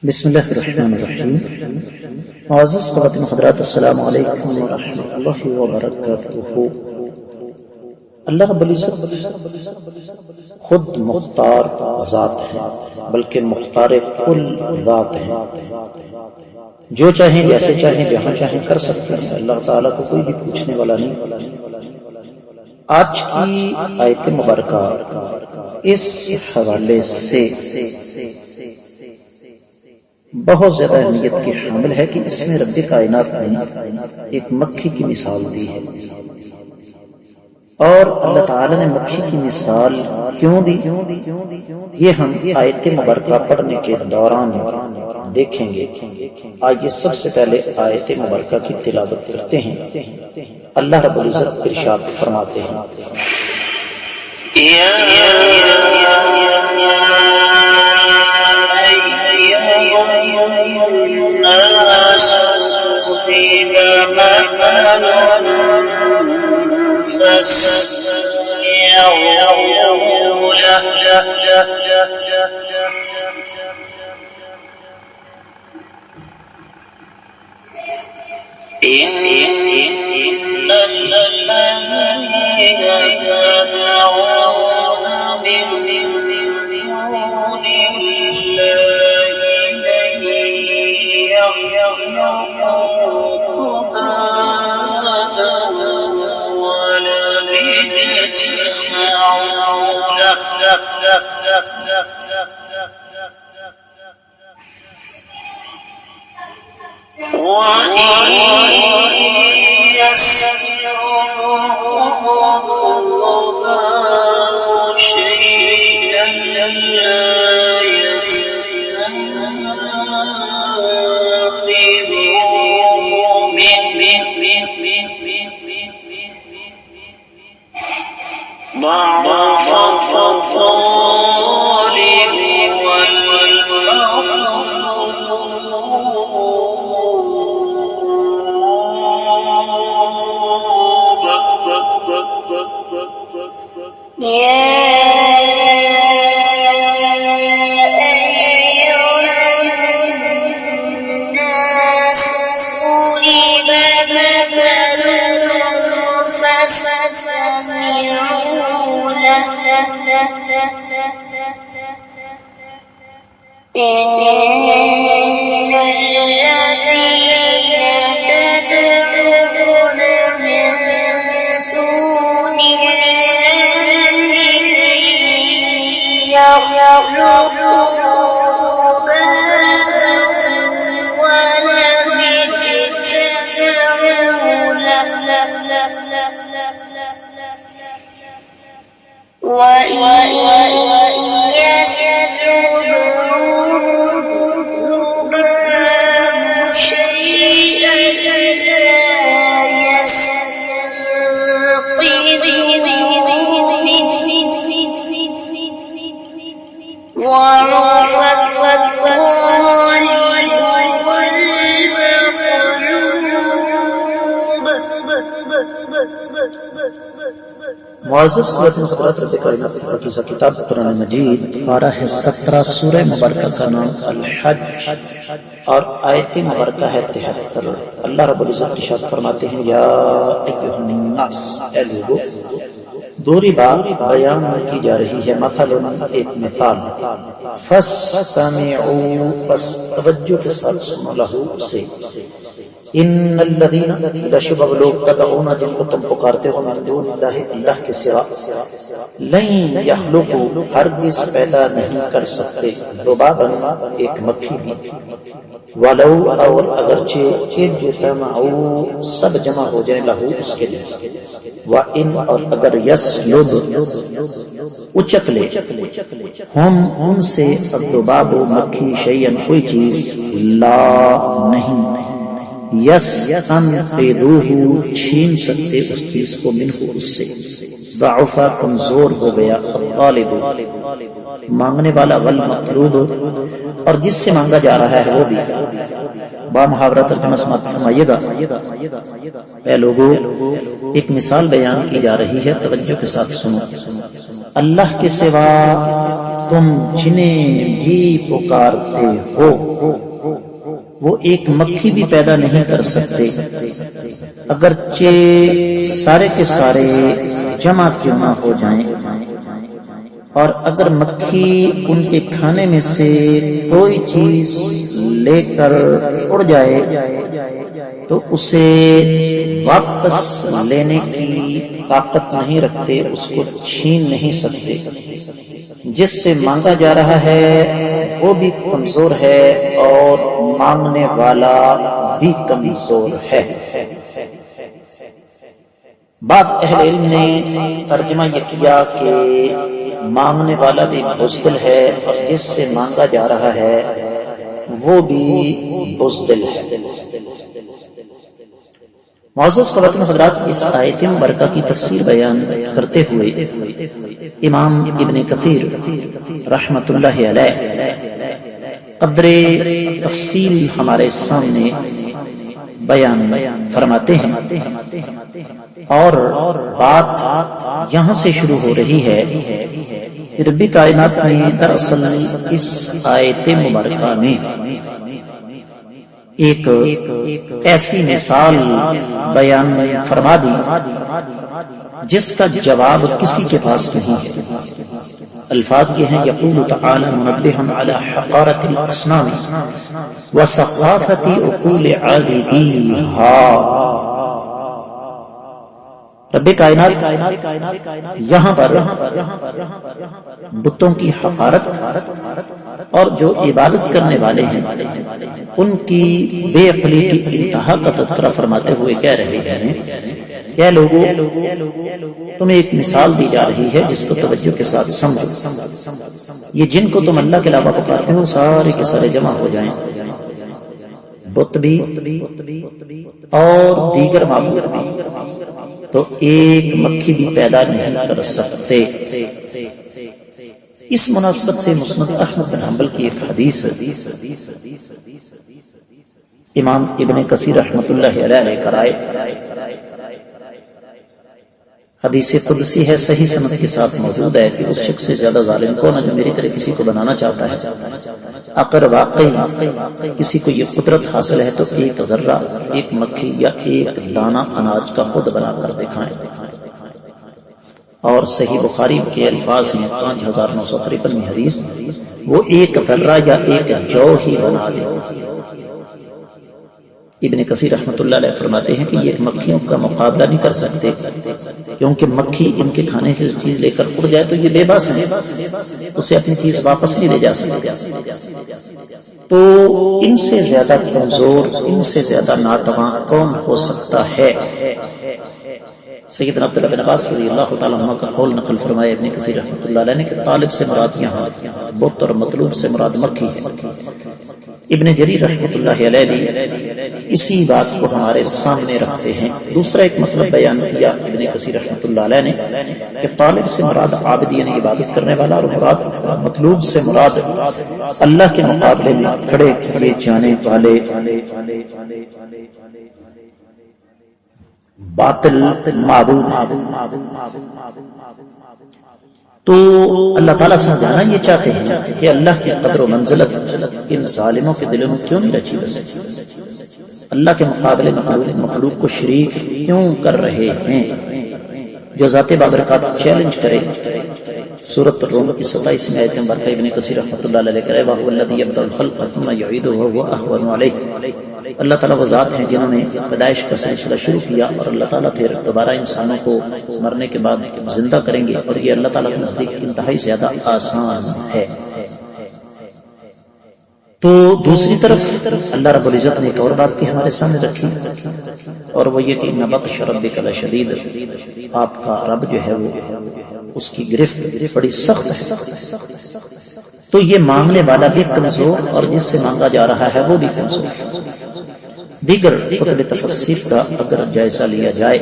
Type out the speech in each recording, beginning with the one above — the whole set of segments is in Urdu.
بسم اللہ الرحمن الرحیم۔ معزز خواتین حضرات، السلام علیکم ورحمۃ اللہ وبرکاتہ۔ اللہ رب العزت خود مختار ذات ہے، بلکہ مختار کل ذات ہے، جو چاہیں جیسے چاہیں جہاں چاہیں کر سکتے ہیں۔ اللہ تعالیٰ کو کوئی بھی پوچھنے والا نہیں۔ آج کی آیت مبارکہ اس حوالے سے بہت زیادہ اہمیت کی حامل ہے کہ اس میں رب کائنات نے ایک مکھی کی مثال دی ہے، اور اللہ تعالی نے مکھی کی مثال کیوں دی یہ ہم آیت مبارکہ پڑھنے کے دوران دیکھیں گے۔ آئیے سب سے پہلے آیت مبارکہ کی تلاوت کرتے ہیں۔ اللہ رب العزت ارشاد فرماتے ہیں، معزز خواتین حضرات، رب کائنات کی پاکیزہ کتاب قرآن مجید پارہ ہے 17، سورہ مبارکہ کا نام الحج اور آیت مبارکہ ہے 73۔ اللہ رب العزت ارشاد فرماتے ہیں، یا ایھا الناس، اے لوگو، دوری بار بیان کی جا رہی ہے مثلا، ایک مثال، فاستمعوا، بس توجہ کے ساتھ سنو، لہو سے، ان الذین، بشبہ لوگ، تدعون، جن کو تم پکارتے ہو، من دون اللہ، اللہ کے سوا، لن یخلقوا، ہرگز پیدا نہیں کر سکتے، ذبابا، ایک مکھی بھی، ولو، اور اگرچہ اجتمعوا، سب جمع ہو جائیں، لہو، اس کے لیے، وَإِنْ، اور اگر یسلب، اچک لے، ہم ان سے، الذباب، مکھی، شیئن، کوئی چیز، لا، نہیں، یستنقذوہ، چھین سکتے اس چیز کو، منہ، اس سے، ضعف، کمزور ہو گیا، الطالب، مانگنے والا، والمطلوب، اور جس سے مانگا جا رہا ہے وہ بھی۔ با محاورہ ترجمہ سماعت فرمائیے گا۔ اے لوگو، ایک مثال بیان کی جا رہی ہے، توجہ کے ساتھ سنو۔ اللہ کے سوا تم جنہیں بھی پکارتے ہو وہ ایک مکھی بھی پیدا نہیں کر سکتے، اگرچہ سارے کے سارے جمع کیوں نہ ہو جائیں، اور اگر مکھی ان کے کھانے میں سے کوئی چیز لے کر اڑ جائے تو اسے واپس لینے کی طاقت نہیں رکھتے، اس کو چھین نہیں سکتے۔ جس سے مانگا جا رہا ہے وہ بھی کمزور ہے اور مانگنے والا بھی کمزور ہے۔ بعض اہل علم نے ترجمہ یہ کیا کہ مانگنے والا بھی بزدل ہے اور جس سے مانگا جا رہا ہے وہ بھی بزدل ہے۔ معزز خواتین حضرات، اس آیت مبارکہ کی تفسیر بیان کرتے ہوئے امام ابن کثیر رحمۃ اللہ علیہ قدر تفصیل ہمارے سامنے بیان فرماتے ہیں، اور بات یہاں سے شروع ہو رہی ہے کہ رب کائنات نے دراصل اس آیت مبارکہ میں ایک ایسی مثال بیان فرما دی جس کا جواب کسی کے پاس نہیں ہے۔ الفاظ یہ ہیں، یقول تعالی منبہا علی حقارۃ الاصنام وثقافۃ عقول عابدیہا۔ رب کائنات یہاں پر بتوں کی حقارت اور جو عبادت کرنے والے ہیں ان کی بے عقلی کی انتہا کا تذکرہ فرماتے ہوئے کہہ رہے ہیں، کیا لوگوں تمہیں ایک مثال دی جا رہی ہے جس کو توجہ کے ساتھ سمجھو۔ یہ جن کو تم اللہ کے علاوہ پکارتے ہو سارے کے سارے جمع ہو جائیں، بت بھی اور دیگر معبود بھی، تو ایک مکھی بھی پیدا نہیں کر سکتے۔ اس مناسبت سے مسند احمد بن حنبل کی ایک حدیث امام ابن کثیر رحمۃ اللہ علیہ نے کرائے، حدیث قدسی ہے، صحیح سند کے ساتھ موجود ہے کہ اس شخص سے زیادہ ظالم کون ہے جو میری طرح کسی کو بنانا چاہتا ہے۔ اگر واقعی کسی کو یہ قدرت حاصل ہے تو ایک ذرہ، ایک مکھی یا ایک دانہ اناج کا خود بنا کر دکھائیں۔ اور صحیح بخاری کے الفاظ ہیں 5953 حدیث، وہ ایک ذرہ یا ایک جو ہی بنا دے۔ ابن کثیر رحمۃ اللہ علیہ فرماتے ہیں کہ یہ مکھیوں کا مقابلہ نہیں کر سکتے، کیونکہ مکھی ان کے کھانے کی چیز لے کر اڑ جائے تو یہ بے بس ہے، اسے اپنی چیز واپس نہیں لے جا سکتے۔ تو ان سے زیادہ کمزور، ان سے زیادہ ناتواں کون ہو سکتا ہے؟ سیدنا عبداللہ بن عباس رضی اللہ تعالیٰ عنہ کا قول نقل فرمایا ابن کثیر رحمۃ اللہ علیہ نے کہ طالب سے مراد یہاں بت اور مطلوب سے مراد مکھی ہے۔ ابن جریر رحمۃ اللہ علیہ بھی اسی بات کو ہمارے سامنے رکھتے ہیں۔ دوسرا ایک مطلب بیان کیا ابن کثیر رحمۃ اللہ علیہ نے کہ طالب سے مراد عابد یعنی عبادت کرنے والا، اور مراد مطلوب سے مراد اللہ کے مقابلے میں کھڑے کیے جانے والے باطل معبود ہیں۔ تو اللہ تعالیٰ سمجھانا یہ چاہتے ہیں کہ اللہ کی قدر و منزلت ان ظالموں کے دلوں میں کیوں نہیں رچی بسی، اللہ کے مقابلے مخلوق کو شریک کیوں کر رہے ہیں۔ جو ذات بابرکات چیلنج کرے، سورۃ الروم کی 27 آیت مبارکہ ابن کثیر رحمۃ اللہ علیہ کرے، وَهُوَ الَّذِي يَبْدَأُ الْخَلْقَ ثُمَّ يُعِيدُهُ وَهُوَ أَهْوَنُ عَلَيْهِ۔ اللہ تعالیٰ وہ ذات ہیں جنہوں نے پیدائش کا سلسلہ شروع کیا اور اللہ تعالیٰ پھر دوبارہ انسانوں کو مرنے کے بعد زندہ کریں گے، اور یہ اللہ تعالیٰ کے نزدیک انتہائی زیادہ آسان ہے۔ تو دوسری طرف اللہ رب العزت نے ایک اور بات کی ہمارے سامنے رکھی، اور وہ یہ کہ ان بطش ربک لشدید، آپ کا رب جو ہے وہ اس کی گرفت بڑی سخت ہے۔ تو یہ مانگنے والا بھی کمزور اور جس سے مانگا جا رہا ہے وہ بھی کمزور ہے۔ دیگر کتب تفسیر کا اگر جائزہ لیا جائے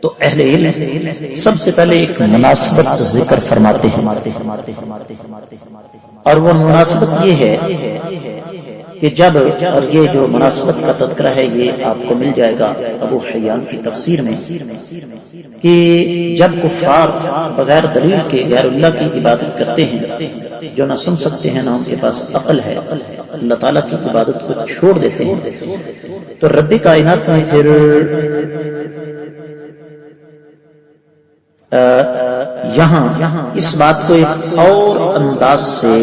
تو اہل علم سب سے پہلے ایک مناسبت ذکر فرماتے ہیں، اور وہ مناسبت یہ ہے کہ جب، اور یہ جو مناسبت کا تذکرہ ہے یہ آپ کو مل جائے گا ابو حیان کی تفسیر میں، کہ جب کفار بغیر دلیل کے غیر اللہ کی عبادت کرتے ہیں، جو نہ سن سکتے ہیں نہ ان کے پاس عقل ہے، اللہ تعالیٰ کی عبادت کو چھوڑ دیتے ہیں، تو رب کائنات میں پھر یہاں اس بات کو ایک اور انداز سے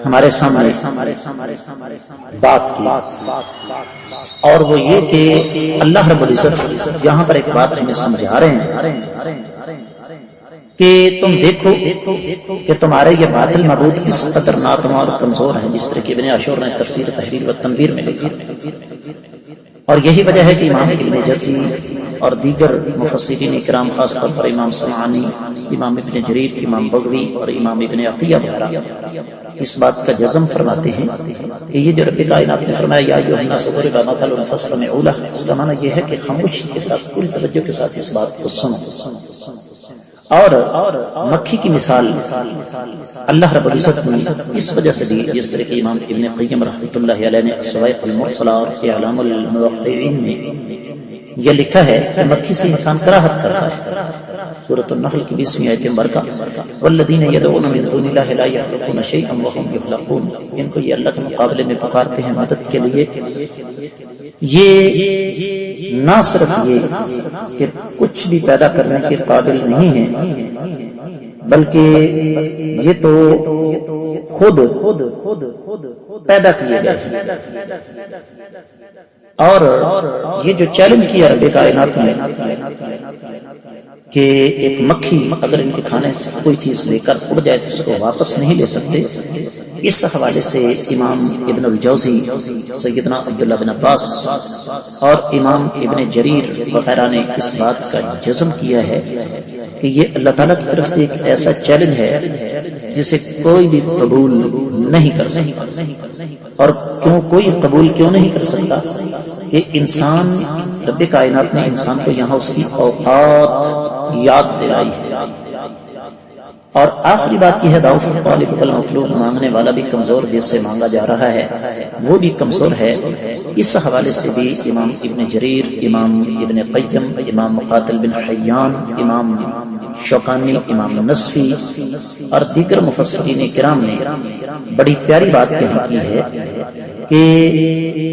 ہمارے سامنے بات کی، اور وہ یہ کہ اللہ رب العزت یہاں پر ایک بات ہمیں سمجھا رہے ہیں کہ تم دیکھو کہ تمہارے یہ باطل معبود کس قدر ناتواں اور کمزور ہیں، جس طرح کہ ابن عاشور نے تفسیر تحریر و تنویر میں لکھا، اور یہی وجہ ہے کہ امام ابن جزی اور دیگر مفسرین اکرام، خاص طور پر امام سمعانی، امام ابن جریر، امام بغوی اور امام ابن عطیہ وغیرہ اس بات کا جزم فرماتے ہیں کہ یہ جو رب کائنات نے فرمایا یا ایھا الناس ضرب مثل فاستمعوا له، اس کا معنی یہ ہے کہ خاموشی کے ساتھ، پوری توجہ کے ساتھ اس بات کو سنو۔ اور مکھی کی مثال اللہ رب العزت نے اس وجہ سے دی، جس طرح کہ امام ابن قیم رحمۃ اللہ علیہ نے الصواعق المرسلہ اور اعلام الموقعین میں یہ لکھا ہے کہ مکھی سے انسان کراہت کرتا ہے۔ سورۃ النحل کی 20ویں آیت مبارکہ، والذین یدعون من دون اللہ لا یخلقون شیئا وهم یخلقون، ان کو یہ اللہ کے مقابلے میں پکارتے ہیں مدد کے لیے، یہ نہ صرف یہ کہ کچھ بھی پیدا کرنے کے قابل نہیں ہیں، بلکہ یہ تو خود پیدا کیے گئے ہیں۔ اور یہ جو چیلنج کیا رب کائنات نے کہ ایک مکھی اگر ان کے کھانے سے کوئی چیز لے کر اڑ جائے تو اس کو واپس نہیں لے سکتے، اس حوالے سے امام ابن الجوزی، سیدنا عبداللہ بن عباس اور امام ابن جریر وغیرہ نے اس بات کا جزم کیا ہے کہ یہ اللہ تعالیٰ کی طرف سے ایک ایسا چیلنج ہے جسے کوئی بھی قبول نہیں کر سکتا۔ اور کوئی قبول کیوں نہیں کر سکتا؟ کہ انسان، رب کائنات نے انسان کو یہاں اس کی اوقات یاد دلائی ہے، اور آخری بات یہ ہے ضعف الطالب والمطلوب، مانگنے والا بھی کمزور جس سے مانگا جا رہا ہے وہ بھی کمزور ہے۔ اس حوالے سے بھی امام ابن جریر، امام ابن قیم، امام مقاتل بن حیان، امام شوکانی، امام نصفی اور دیگر مفسرین کرام نے بڑی پیاری بات یہاں کی ہے کہ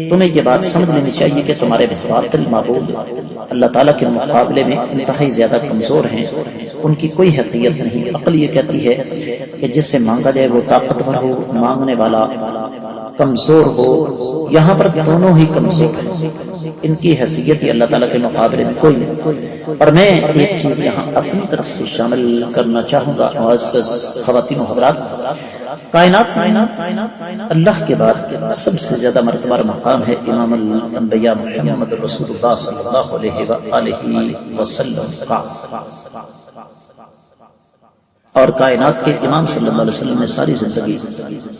تمہیں یہ بات سمجھ لینی چاہیے کہ تمہارے باطل معبود اللہ تعالیٰ کے مقابلے میں انتہائی زیادہ کمزور ہیں، ان کی کوئی حیثیت نہیں۔ عقل یہ کہتی ہے کہ جس سے مانگا جائے وہ طاقتور ہو، مانگنے والا کمزور ہو، یہاں پر دونوں ہی کمزور ہیں، ان کی حیثیت ہی اللہ تعالیٰ کے مقابلے میں کوئی نہیں۔ اور میں ایک چیز یہاں اپنی طرف سے شامل کرنا چاہوں گا، معزز خواتین و حضرات، کائنات اللہ کے بعد سب سے زیادہ مرتبہ اور مقام ہے امام الانبیاء محمد رسول اللہ صلی اللہ علیہ وآلہ وسلم، اور کائنات کے امام صلی اللہ علیہ وسلم نے ساری زندگی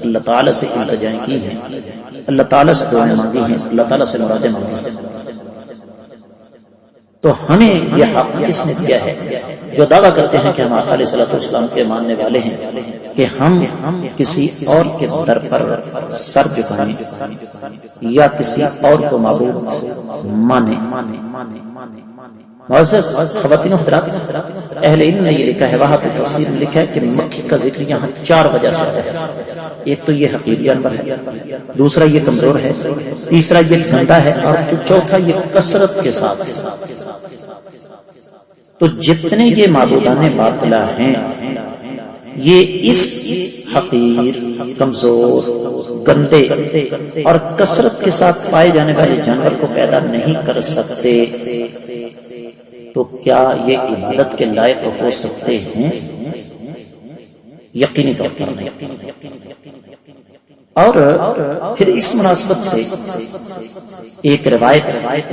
اللہ تعالیٰ سے التجائیں کی ہیں، اللہ تعالیٰ سے دعائیں مانگی ہیں، اللہ تعالیٰ سے مرادیں مانگی ہیں۔ تو ہمیں یہ حق کس نے دیا ہے؟ جو دعویٰ کرتے ہیں کہ ہم آقا علیہ الصلوۃ والسلام کے ماننے والے ہیں، کہ ہم کسی اور کے در پر سر جھکائیں یا کسی اور کو معبود مانیں۔ معزز خواتین و حضرات، اہل علم نے یہ لکھا ہے، وہاں تو تفسیر میں لکھا ہے کہ مکھی کا ذکر یہاں 4 وجہ سے ہے۔ ایک تو یہ حقیر جانور ہے، دوسرا یہ کمزور ہے، تیسرا یہ زندہ ہے، اور چوتھا یہ کثرت کے ساتھ ہے۔ تو جتنے یہ معبودان باطلہ ہیں یہ اس حقیر، کمزور، گندے اور کثرت کے ساتھ پائے جانے والے جانور کو پیدا نہیں کر سکتے، تو کیا یہ عبادت کے لائق ہو سکتے ہیں؟ یقینی طور پر نہیں۔ اور پھر اس مناسبت سے ایک روایت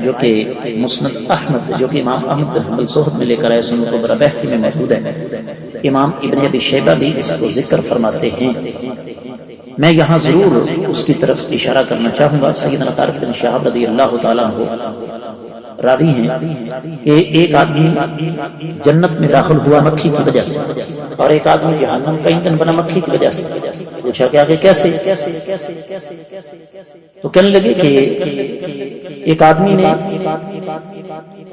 جو کہ مسند احمد، جو کہ امام احمد بن حنبل زہد میں لے کر آئے، سنن کبری بہقی میں موجود ہے، امام ابن ابی شیبہ بھی اس کو ذکر فرماتے ہیں۔ میں یہاں ضرور اس کی طرف اشارہ کرنا چاہوں گا۔ سیدنا طارق بن شہاب رضی اللہ تعالیٰ عنہ راوی ہیں کہ ایک آدمی جنت میں داخل ہوا مکھی کی وجہ سے اور ایک آدمی جہنم کا ایندھن بنا مکھی کی وجہ سے. پوچھا کہ آگے کیسے؟ تو کہنے لگے کہ ایک آدمی نے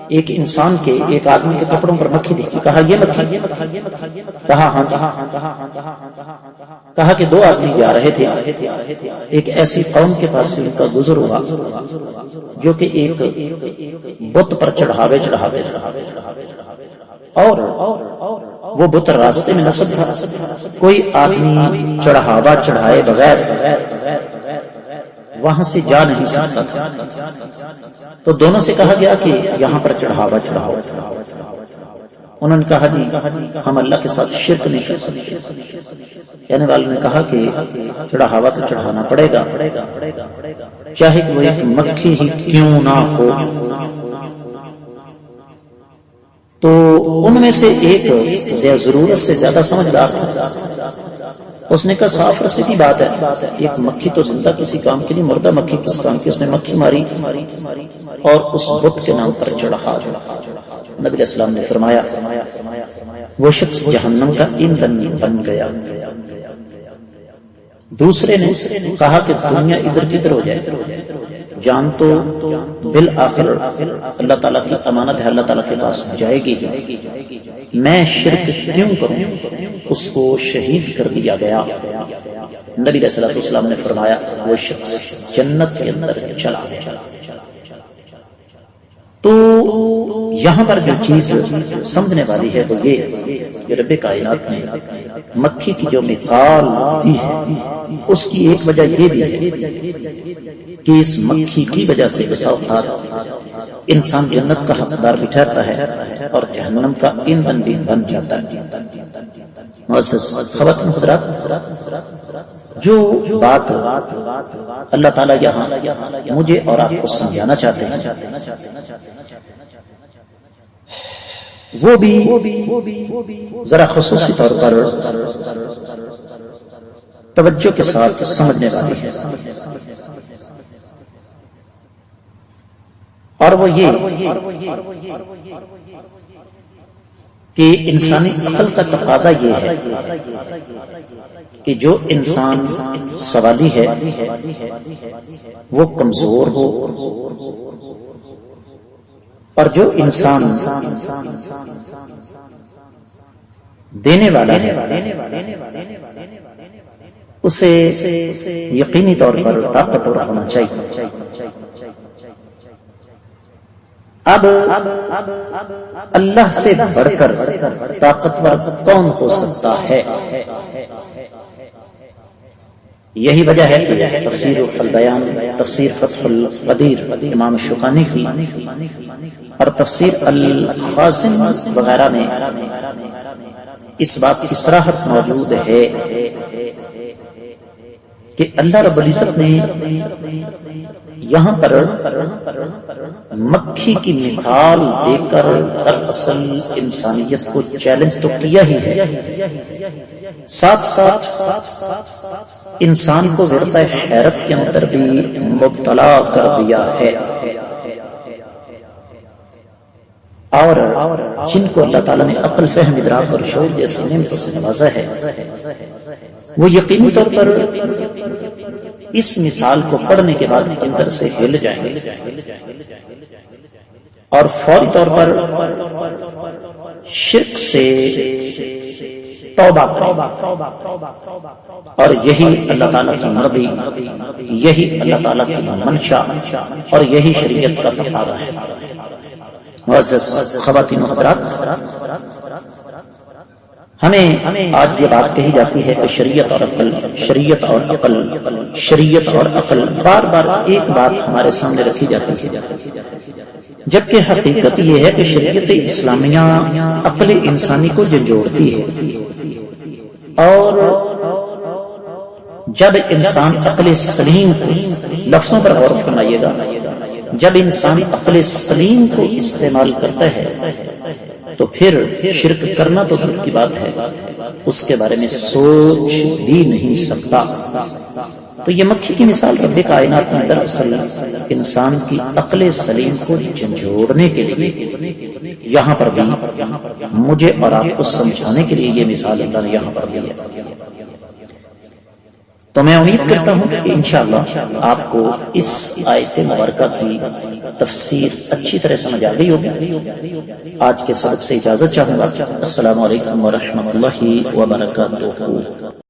ایک انسان کے ایک آدمی کے کپڑوں پر مکھی دیکھی. کہا یہ مکھی؟ کہا ہاں. کہا کہ دو آدمی جا رہے تھے, ایک ایسی قوم کے پاس سے ان کا گزر ہوا جو کہ ایک بت پر چڑھاوے چڑھاتے اور وہ بت راستے میں نصب تھا. کوئی آدمی چڑھاوا چڑھائے بغیر وہاں سے جا نہیں سکتا تھا. تو دونوں سے کہا گیا کہ یہاں پر چڑھاوا چڑھاؤ. انہوں نے کہا جی ہم اللہ کے ساتھ شرک نہیں کر سکتے. کہنے والے نے کہا کہ چڑھاوا تو چڑھانا پڑے گا چاہے کہ وہ ایک مکھی ہی کیوں نہ ہو. تو ان میں سے ایک ضرورت سے زیادہ سمجھدار تھا. اس نے کہا صاف رسیدی بات ہے, ایک مکھی تو زندہ کسی کام کے لیے, مردہ مکھی کس کام کی. اس نے مکھی ماری اور اس بت کے نام پر چڑھا. نبی علیہ السلام نے فرمایا وہ شخص جہنم کا ایندھن بن گیا. دوسرے نے کہا کہ دنیا ادھر کدھر ہو جائے, جان تو بالآخر اللہ تعالیٰ کی امانت ہے, اللہ تعالیٰ کے پاس جائے گی ہی. میں شرک کیوں کروں؟ اس کو شہید کر دیا گیا. نبی علیہ الصلوۃ والسلام نے فرمایا وہ شخص جنت کے اندر چلا گیا. تو یہاں پر جو چیز سمجھنے والی ہے وہ یہ کہ رب کائنات نے مکھی کی جو مثال دی ہے اس کی ایک وجہ یہ بھی ہے کہ اس مکھی کی وجہ سے بسا اوقات انسان جنت کا حقدار بھی ٹھہرتا ہے اور جہنم کا ایندھن بھی بن جاتا ہے. معزز خواتین حضرات, جو بات اللہ تعالیٰ یہاں مجھے اور آپ کو سمجھانا چاہتے ہیں وہ بھی ذرا خصوصی طور پر توجہ کے ساتھ سمجھنے والی ہے. اور وہ یہ کہ انسانی عقل کا تقاضا یہ ہے کہ جو انسان سوالی ہے وہ کمزور ہو اور جو انسان دینے والا ہے اسے یقینی طور پر طاقتور ہونا چاہیے. اب اللہ سے بڑھ کر طاقتور کون ہو سکتا ہے؟ یہی وجہ ہے کہ تفسیر البیان, تفسیر فتح القدیر امام شوکانی کی اور تفسیر القاسم وغیرہ میں اس بات کی صراحت موجود ہے کہ اللہ رب العزت نے یہاں پر مکھی کی مثال دے کر دراصل انسانیت کو چیلنج تو کیا ہی ہے, ساتھ ساتھ انسان کو ورطہ حیرت کے اندر بھی مبتلا کر دیا ہے. اور جن کو اللہ تعالیٰ نے عقل, فہم, ادراک اور شعور جیسی نعمتوں سے نوازا ہے وہ یقینی طور پر اس مثال کو پڑھنے کے بعد اندر سے ہل جائیں گے اور فوری طور پر شرک سے توبہ کریں. اور یہی اللہ تعالیٰ کی مرضی, یہی اللہ تعالیٰ کی منشا اور یہی شریعت کا تقاضا ہے. معزز خواتین و حضرات, ہمیں آج یہ بات کہی جاتی ہے کہ شریعت اور عقل, شریعت اور عقل, شریعت اور عقل, بار بار ایک بات ہمارے سامنے رکھی جاتی ہے, جبکہ حقیقت یہ ہے کہ شریعت اسلامیہ عقل انسانی کو جھنجھوڑتی ہے. اور جب انسان عقل سلیم کو, لفظوں پر غور فرمائیے گا, جب انسان عقل سلیم کو استعمال کرتا ہے تو پھر شرک کرنا تو دور کی بات ہے, اس کے بارے میں سوچ بھی نہیں سکتا. تو یہ مکھی کی مثال رب کائنات میں دراصل انسان کی عقل سلیم کو جھنجھوڑنے کے لیے یہاں پر بھی مجھے اور آپ کو سمجھانے کے لیے یہ مثال اللہ نے یہاں پر دی ہے۔ تو میں امید کرتا ہوں کہ انشاءاللہ آپ کو اس آیت مبارکہ کی تفسیر اچھی طرح سمجھ آ گئی ہوگی۔ آج کے سبق سے اجازت چاہوں گا۔ السلام علیکم ورحمۃ اللہ وبرکاتہ۔